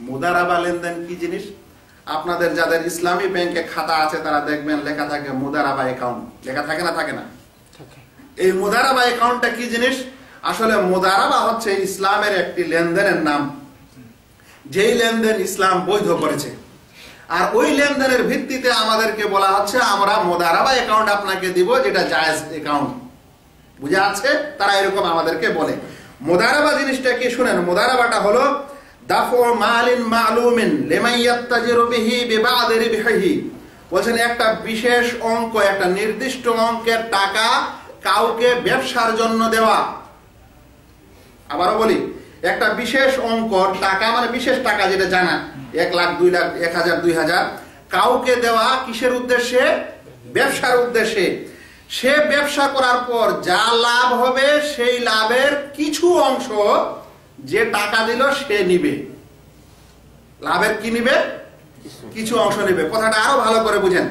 মুদারাবা লেনদেন কি জিনিস? আপনাদের যাদের ইসলামী ব্যাংকে খাতা আছে তারা দেখবেন লেখা থাকে মুদারাবা অ্যাকাউন্ট, লেখা থাকে না থাকে না? এই মুদারাবা অ্যাকাউন্টটা কি জিনিস? আসলে মুদারাবা হচ্ছে ইসলামের একটি লেনদেনের নাম, যেই লেনদেন ইসলাম বৈধ করেছে। আর ওই লেনদেনের ভিত্তিতে আমাদেরকে বলা হচ্ছে আমরা মুদারাবা অ্যাকাউন্ট আপনাকে দিব, যেটা জায়েজ অ্যাকাউন্ট। বুঝা আছে? তারা এরকম আমাদেরকে বলে। মুদারাবা জিনিসটা কি শুনেন, মুদারাবাটা হলো দাফু মালিন মালুমিন লিমান ইয়াত্তাজিরু বিহি বিবাদ রিবহিহি। বলেন একটা বিশেষ অঙ্ক, একটা নির্দিষ্ট অঙ্কের টাকা কাউকে ব্যবসার জন্য দেওয়া। আবারও বলি, একটা বিশেষ অঙ্ক টাকা, মানে বিশেষ টাকা যেটা জানা, 1 লাখ 2 লাখ 1000 2000 কাউকে দেওয়া কিসের উদ্দেশ্যে? ব্যবসার উদ্দেশ্যে। সে ব্যবসা করার পর যা লাভ হবে সেই লাভের কিছু অংশ যে টাকা দিল সে নিবে। লাভের কি নিবে? কিছু অংশ নিবে। কথাটা আরো ভালো করে বুঝেন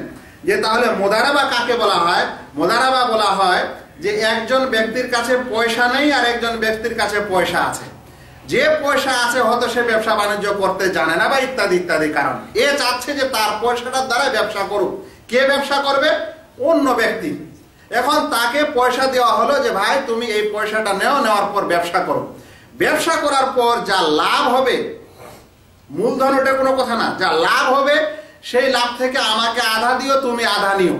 যে তাহলে মুদারাবা কাকে বলা হয়? মুদারাবা বলা হয় যে একজন ব্যক্তির কাছে পয়সা নেই আর একজন ব্যক্তির কাছে পয়সা আছে। যে পয়সা আছে হয়তো সে ব্যবসা বাণিজ্য করতে জানে না বা ইত্যাদি ইত্যাদি কারণ, এ চাচ্ছে যে তার পয়সাটার দ্বারা ব্যবসা করুক। কে ব্যবসা করবে? অন্য ব্যক্তি। এখন তাকে পয়সা দেওয়া হলো যে ভাই তুমি এই পয়সাটা নেও, নেওয়ার পর ব্যবসা করো। ব্যবসা করার পর যা লাভ হবে, মূলধন ওটা কোনো কথা না, যা লাভ হবে সেই লাভ থেকে আমাকে আধা দিও, তুমি আধা নিও।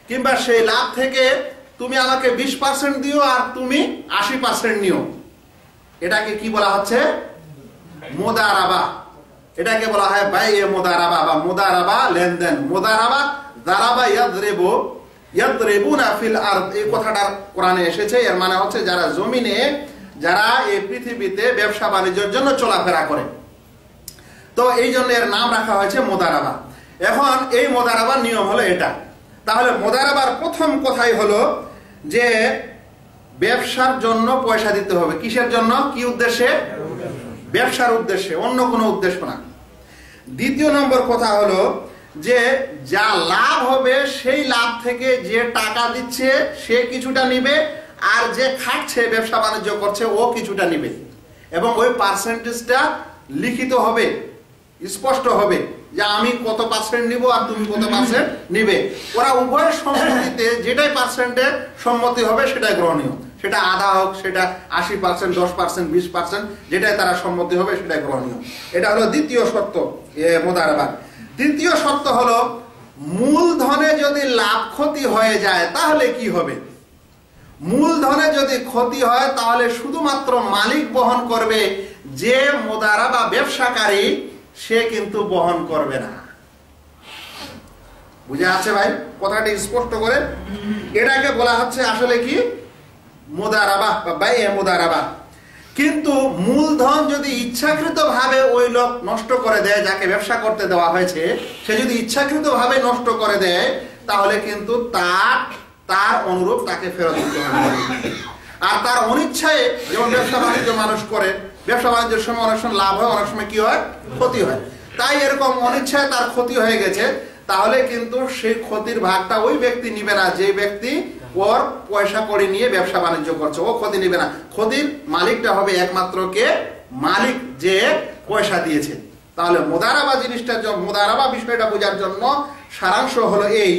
কিংবা সেই লাভ থেকে তুমি আমাকে 20% দিও আর তুমি 80% নিও। এটাকে কি বলা হচ্ছে? মুদারাবা। এটাকে বলা হয় বাইয়ে মুদারাবা বা মুদারাবা লেনদেন। মুদারাবা দারাবা ইয়াদরিবু, ইয়াদরিবুনা ফিল আরদ, এই কথাটা কোরআনে এসেছে। এর মানে হচ্ছে যারা জমিনে, যারা এই পৃথিবীতে ব্যবসা বাণিজ্যের জন্য চলাফেরা করে, তো এই জন্য এর নাম রাখা হয়েছে মুদারাবা। এখন এই মুদারাবার নিয়ম হলো এটা। তাহলে মুদারাবার প্রথম কথাই হলো যে ব্যবসার জন্য পয়সা দিতে হবে। কিসের জন্য? কি উদ্দেশ্যে? ব্যবসার উদ্দেশ্যে, অন্য কোনো উদ্দেশ্য না। দ্বিতীয় নম্বর কথা হলো যে যা লাভ হবে সেই লাভ থেকে যে টাকা দিচ্ছে সে কিছুটা নিবে, আর যে খাটছে ব্যবসা বাণিজ্য করছে ও কিছুটা নিবে। এবং ওই পার্সেন্টেজটা লিখিত হবে, স্পষ্ট হবে যে আমি কত পার্সেন্ট নিব আর তুমি কত পার্সেন্ট নিবে। ওরা উভয়ের সম্মতিতে যেটাই পার্সেন্টে সম্মতি হবে সেটাই গ্রহণীয়। সেটা আধা হোক, সেটা 80%, 10%, 20%, যেটাই তারা সম্মতি হবে সেটাই গ্রহণীয়। এটা হলো দ্বিতীয় শর্ত মুদারাবা। তৃতীয় শর্ত হলো মূলধনে যদি লাভ ক্ষতি হয়ে যায় তাহলে কি হবে? মূলধনে যদি ক্ষতি হয় তাহলে শুধুমাত্র মালিক বহন করবে, যে মুদারাবা ব্যবসাকারী সে কিন্তু বহন করবে না। বুঝে আছে ভাই? কথাটি স্পষ্ট করে। এটাকে বলা হচ্ছে আসলে কি? মুদারাবা বা বাইয়ে মুদারাবা। কিন্তু মূলধন যদি ইচ্ছাকৃতভাবে ওই লোক নষ্ট করে দেয়, যাকে ব্যবসা করতে দেওয়া হয়েছে, সে যদি ইচ্ছাকৃতভাবে নষ্ট করে দেয় তাহলে কিন্তু তার অনুরূপ তাকে ফেরত দিতে হবে। আর তার অনিচ্ছায়, যেমন ব্যবসা বাণিজ্য মানুষ করে, ব্যবসা বাণিজ্যের সময় অনেক সময় লাভ হয়, অনেক সময় কি হয়? ক্ষতি হয়। তাই এরকম অনিচ্ছায় তার ক্ষতি হয়ে গেছে, তাহলে কিন্তু সেই ক্ষতির ভাগটা ওই ব্যক্তি নিবে না যে ব্যক্তি ওর পয়সা করে নিয়ে ব্যবসা বাণিজ্য করছে, ও ক্ষতি নিবে না। ক্ষতির মালিকটা হবে একমাত্র কে? মালিক, যে পয়সা দিয়েছে। তাহলে মুদারাবা জিনিসটা, মুদারাবা বিষয়টা বোঝার জন্য সারাংশ হলো এই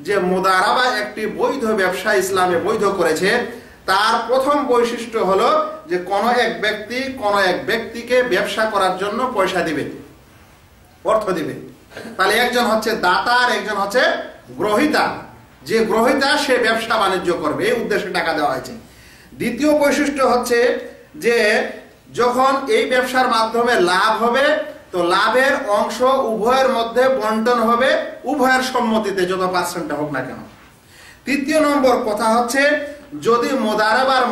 যে মুদারাবা একটি বৈধ ব্যবসা ইসলামে বৈধ করেছে। তার প্রথম বৈশিষ্ট্য হলো যে কোন এক ব্যক্তি কোন এক ব্যক্তিকে ব্যবসা করার জন্য পয়সা দিবে, অর্থ দিবে। তাহলে একজন হচ্ছে দাতা আর একজন হচ্ছে গ্রহীতা। যে গ্রহীতা সে ব্যবসা বাণিজ্য করবে, এই উদ্দেশ্যে টাকা দেওয়া হয়েছে। দ্বিতীয় বৈশিষ্ট্য হচ্ছে যে যখন এই ব্যবসার মাধ্যমে লাভ হবে তো লাভের অংশ উভয়ের মধ্যে বন্টন হবে, উভয়ের সম্মতিতে, যত পার্সেন্ট হোক না কেন। তৃতীয় নম্বর কথা হচ্ছে যদি মুদারাবার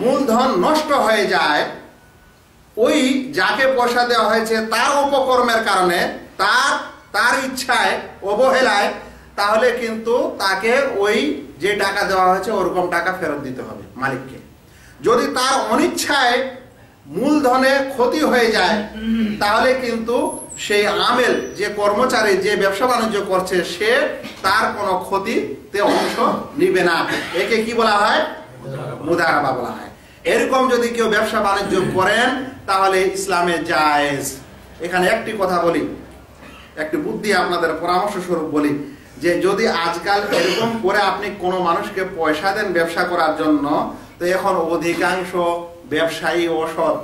মূলধন নষ্ট হয়ে যায়, ওই যাকে পয়সা দেওয়া হয়েছে তার অপকর্মের কারণে, তার ইচ্ছায়, অবহেলায়, তাহলে কিন্তু তাকে ওই যে টাকা দেওয়া হয়েছে ওরকম টাকা ফেরত দিতে হবে মালিককে। যদি তার অনিচ্ছায় মূলধনে ক্ষতি হয়ে যায় তাহলে কিন্তু সেই আমেল, যে কর্মচারী, যে ব্যবসা বাণিজ্য করছে, সে তার কোনো ক্ষতিতে অংশ নিবে না। একে কি বলা হয়? মুদারাবা বলা হয়। এরকম যদি কেউ ব্যবসা বাণিজ্য করেন তাহলে ইসলামে জায়েজ। এখানে একটি কথা বলি, একটি বুদ্ধি আপনাদের পরামর্শ স্বরূপ বলি, যে যদি আজকাল এরকম করে আপনি কোনো মানুষকে পয়সা দেন ব্যবসা করার জন্য, তো এখন অধিকাংশ ব্যবসায়ী অসৎ।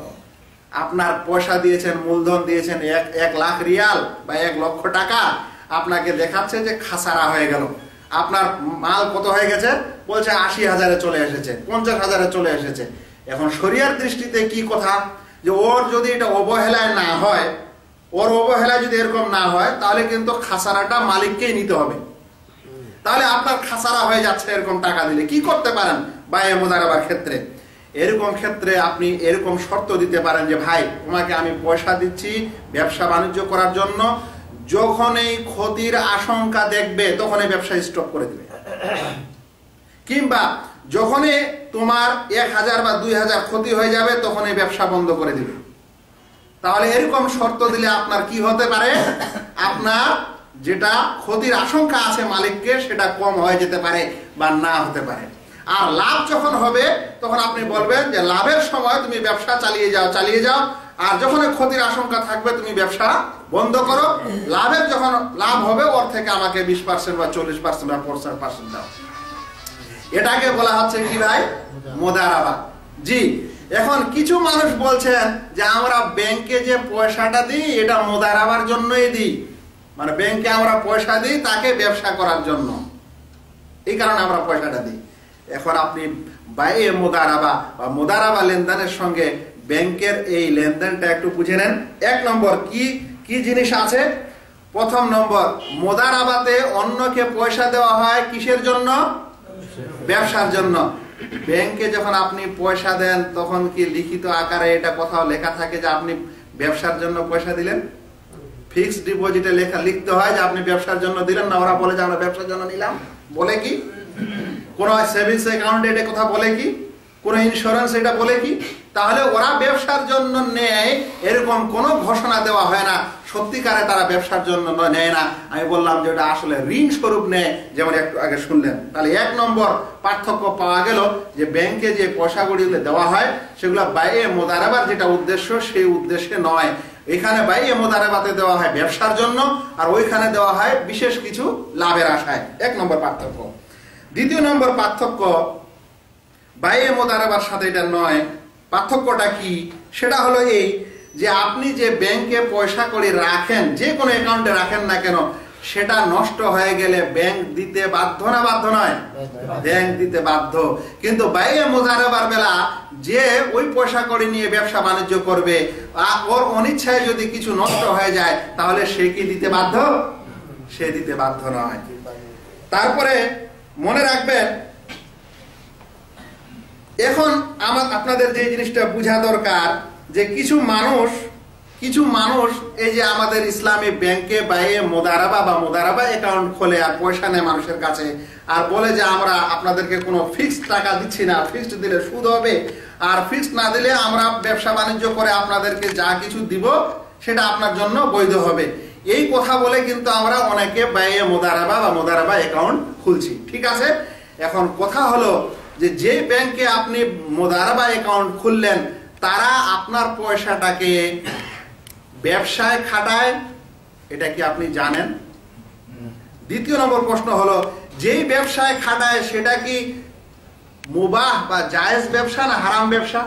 আপনার পয়সা দিয়েছেন, মূলধন দিয়েছেন 1 লাখ রিয়াল বা 1 লক্ষ টাকা, আপনাকে দেখাচ্ছে যে খাসারা হয়ে গেল। আপনার মাল কত হয়ে গেছে? বলছে 80,000-এ চলে এসেছে, 50,000-এ চলে এসেছে। এখন শরিয়ার দৃষ্টিতে কি কথা, যে ওর যদি এটা অবহেলায় না হয়, ওর অবহেলায় যদি এরকম না হয়, তাহলে কিন্তু খাসারাটা মালিককেই নিতে হবে। তাহলে আপনার খাসারা হয়ে যাচ্ছে এরকম টাকা দিলে। কি করতে পারেন বায়ে মুদারাবার ক্ষেত্রে? এরকম ক্ষেত্রে আপনি এরকম শর্ত দিতে পারেন যে ভাই, তোমাকে আমি পয়সা দিচ্ছি ব্যবসা বাণিজ্য করার জন্য, যখন এই ক্ষতির আশঙ্কা দেখবে তখন এই ব্যবসা স্টপ করে দিবে, কিংবা যখনই তোমার 1,000 বা 2,000 ক্ষতি হয়ে যাবে তখন এই ব্যবসা বন্ধ করে দিবে। তাহলে এরকম শর্ত দিলে আপনার কি হতে পারে, আপনার যেটা ক্ষতির আশঙ্কা আছে মালিককে সেটা কম হয়ে যেতে পারে বা না হতে পারে। আর লাভ যখন হবে তখন আপনি বলবেন যে লাভের সময় তুমি ব্যবসা চালিয়ে যাও, আর যখন ক্ষতির আশঙ্কা থাকবে তুমি ব্যবসা বন্ধ করো। লাভের যখন লাভ হবে ওর থেকে আমাকে 20% বা 40% বা 40% দাও। এটাকে বলা হচ্ছে কি ভাই? মুদারাবা। জি, এখন কিছু মানুষ বলছেন যে আমরা ব্যাংকে যে পয়সাটা দিই এটা মুদারাবার জন্যই দিই, মানে ব্যাংকে আমরা পয়সা দিই তাকে ব্যবসা করার জন্য, এই কারণে আমরা পয়সাটা দিই। এখন আপনি বায়ে মুদারাবা বা মুদারাবা লেনদেনের সঙ্গে ব্যাংকের এই লেনদেনটা একটু বুঝে নেন। 1 নম্বর কি জিনিস আছে? প্রথম নম্বর, মুদারাবাতে অন্যকে পয়সা দেওয়া হয় কিসের জন্য? ব্যবসার জন্য। ব্যাংকে যখন আপনি পয়সা দেন তখন কি লিখিত আকারে এটা কোথাও লেখা থাকে যে আপনি ব্যবসার জন্য পয়সা দিলেন? ফিক্সড ডিপোজিটে লিখতে হয় যে আপনি ব্যবসার জন্য দিলেন না? ওরা বলে যে আমরা ব্যবসার জন্য নিলাম, বলে কি? কোন সেভিংস অ্যাকাউন্টে এটা কথা বলে কি? কোন ইন্স্যুরেন্স এটা বলে কি? তাহলে ওরা ব্যবসার জন্য নেয় এরকম কোনো ঘোষণা দেওয়া হয় না, সত্যিকারে তারা ব্যবসার জন্য নেয় না। আমি বললাম যে ওটা আসলে ঋণ স্বরূপ নেয়, যেমন একটু আগে শুনলেন। তাহলে 1 নম্বর পার্থক্য পাওয়া গেল যে ব্যাংকে যে পয়সাগুলি দেওয়া হয় সেগুলো বায়ে মুদারাবার যেটা উদ্দেশ্য সেই উদ্দেশ্যে নয়। এখানে বায়ে মুদারাবাতে দেওয়া হয় ব্যবসার জন্য, আর ওইখানে দেওয়া হয় বিশেষ কিছু লাভের আশায়। 1 নম্বর পার্থক্য। 2 নম্বর পার্থক্য, বায়ে মুদারাবার সাথে এটা নয়। পার্থক্যটা কি? সেটা হলো এই যে আপনি যে ব্যাংকে পয়সা করে রাখেন, যে কোনো অ্যাকাউন্টে রাখেন না কেন, সেটা নষ্ট হয়ে গেলে ব্যাংক দিতে বাধ্য না বাধ্য নয়? ব্যাংক দিতে বাধ্য। কিন্তু বায়ে মুদারাবার বেলা যে ওই পয়সা করে নিয়ে ব্যবসা বাণিজ্য করবে, ওর অনিচ্ছায় যদি কিছু নষ্ট হয়ে যায় তাহলে সে কি দিতে বাধ্য? সে দিতে বাধ্য নয়। তারপরে মনে রাখবেন, এখন আপনাদের যে জিনিসটা বোঝা দরকার যে কিছু মানুষ এই যে আমাদের ইসলামী ব্যাংকে বায়ে মুদারাবা বা মুদারাবা অ্যাকাউন্ট খোলে আর পয়সা নেয় মানুষের কাছে, আর বলে যে আমরা আপনাদেরকে কোনো ফিক্সড টাকা দিচ্ছি না, ফিক্সড দিলে সুদ হবে, আর ফিক্সড না দিলে আমরা ব্যবসা বাণিজ্য করে আপনাদেরকে যা কিছু দিব সেটা আপনার জন্য বৈধ হবে। এই কথা বলে কিন্তু আমরা অনেকে বায়ে মুদারাবা বা মুদারাবা অ্যাকাউন্ট খুলছি, ঠিক আছে? এখন কথা হলো যে ব্যাংকে আপনি মুদারাবা অ্যাকাউন্ট খুললেন তারা আপনার পয়সাটাকে ব্যবসায় খাটায়, এটা কি আপনি জানেন? 2 নম্বর প্রশ্ন হলো, যেই ব্যবসায় খাটায় সেটা কি মুবাহ বা জায়েজ ব্যবসা না হারাম ব্যবসা?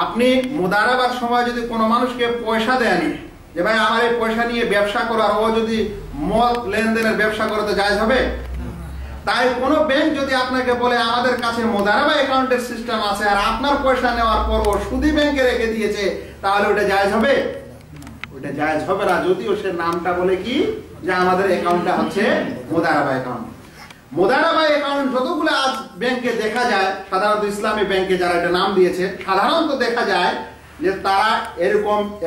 আপনি মুদারাবার সময় যদি কোনো মানুষকে পয়সা দেন যে ভাই আমার এই পয়সা নিয়ে ব্যবসা করো, আর ও যদি মদ লেনদেনের ব্যবসা করে তো জায়েজ হবে? তাই কোন ব্যাংক যদি আপনাকে বলে আমাদের কাছে মুদারাবা অ্যাকাউন্টের সিস্টেম আছে আর আপনার পয়সা নেওয়ার পর ও সুদি ব্যাংকে রেখে দিয়েছে, তাহলে ওটা জায়েজ হবে? ওটা জায়েজ হবে না, যদিও সে নামটা বলে কি যে আমাদের অ্যাকাউন্টটা হচ্ছে মুদারাবা অ্যাকাউন্ট। মুদারাবা অ্যাকাউন্ট যতগুলো আজ ব্যাংকে দেখা যায়, সাধারণত ইসলামী ব্যাংকে যারা এটা নাম দিয়েছে, সাধারণত দেখা যায় যে তারা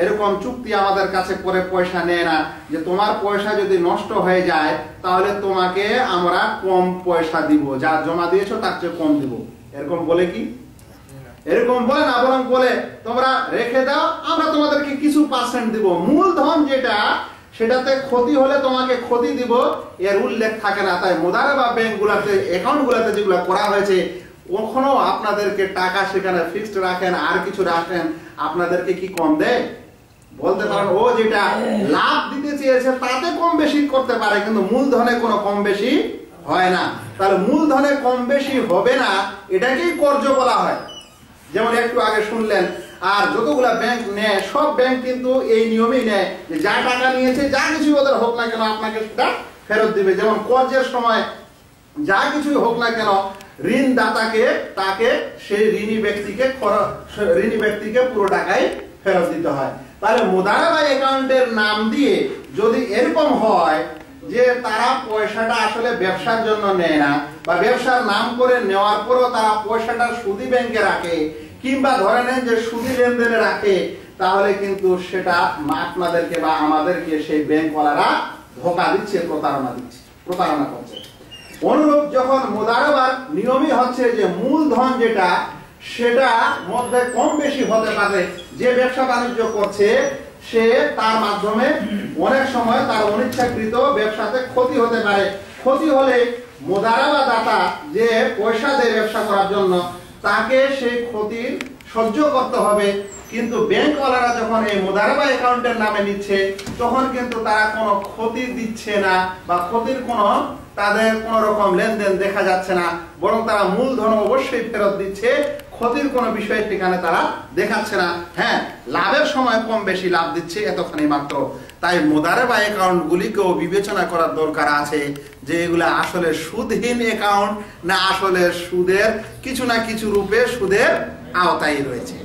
এরকম চুক্তি আমাদের কাছে করে পয়সা নেয় না যে তোমার পয়সা যদি নষ্ট হয়ে যায় তাহলে তোমাকে আমরা কম পয়সা দিব, যা জমা দিয়েছো তার চেয়ে কম দিব। এরকম বলে কি? এরকম বলে না, বরং বলে তোমরা রেখে দাও, আমরা তোমাদেরকে কিছু % দিব, মূলধন যেটা সেটাতে ক্ষতি হলে তোমাকে ক্ষতি দিব, এর উল্লেখ থাকে না। তাই মুদারাবা ব্যাংকগুলোতে অ্যাকাউন্টগুলোতে যেগুলো করা হয়েছে কখনো আপনাদেরকে টাকা সেখানে ফিক্সড রাখেন আর কিছু রাখেন, আপনাদেরকে কি কম দেয়? বলতে পারেন ও যেটা লাভ দিতে চেয়েছে তাতে কম বেশি করতে পারে, কিন্তু মূলধনে কোনো কম বেশি হয় না। তাহলে মূলধনে কম বেশি হবে না, এটাকেই কর্য বলা হয়। যেমন একটু আগে শুনলেন, আর যতগুলা ব্যাংক নেয় সব ব্যাংক কিন্তু এই নিয়মেই নেয় যে যা টাকা নিয়েছে যা কিছু ওদের হোক না কেন আপনাকে সেটা ফেরত দিবে। যেমন কর্জের সময় যা কিছুই হোক না কেন ঋণদাতাকে তাকে সেই ঋণী ব্যক্তিকে পুরো টাকাই ফেরত দিতে হয়। তাহলে মুদারাবা অ্যাকাউন্টের নাম দিয়ে যদি এরকম হয় যে তারা পয়সাটা আসলে ব্যবসার জন্য নেয় না, বা ব্যবসার নাম করে নেওয়ার পরও তারা পয়সাটা সুদি ব্যাংকে রাখে, কিংবা ধরে নেন যে সুদি লেনদেনে রাখে, তাহলে কিন্তু সেটা আপনাদেরকে বা আমাদেরকে সেই ব্যাংকওয়ালারা ধোঁকা দিচ্ছে, প্রতারণা করছে। অনুরূপ যখন মুদারাবার নিয়মই হচ্ছে যে মূলধন যেটা সেটা মধ্যে কম বেশি হতে পারে, যে ব্যবসা বাণিজ্য করছে সে তার মাধ্যমে অনেক সময় তার অনিচ্ছাকৃত ব্যবসাতে ক্ষতি হতে পারে। ক্ষতি হলে মুদারাবা দাতা যে পয়সা দেয় ব্যবসা করার জন্য তাকে সেই ক্ষতির সহ্য করতে হবে। কিন্তু ব্যাংকওয়ালারা যখন এই মুদারাবা অ্যাকাউন্টের নামে নিচ্ছে তখন কিন্তু তারা কোনো ক্ষতি দিচ্ছে না, বা ক্ষতির কোনো তাদের কোন রকম লেনদেন দেখা যাচ্ছে না, বরং তারা মূলধন অবশ্যই ফেরত দিচ্ছে, ক্ষতির কোনো বিষয় সেখানে তারা দেখাচ্ছে না। হ্যাঁ, লাভের সময় কম বেশি লাভ দিচ্ছে এতখানি মাত্র। তাই মুদারাবা অ্যাকাউন্ট গুলিকেও বিবেচনা করার দরকার আছে যে এগুলা আসলে সুদহীন অ্যাকাউন্ট না আসলে সুদের কিছু না কিছু রূপে সুদের আওতায় রয়েছে।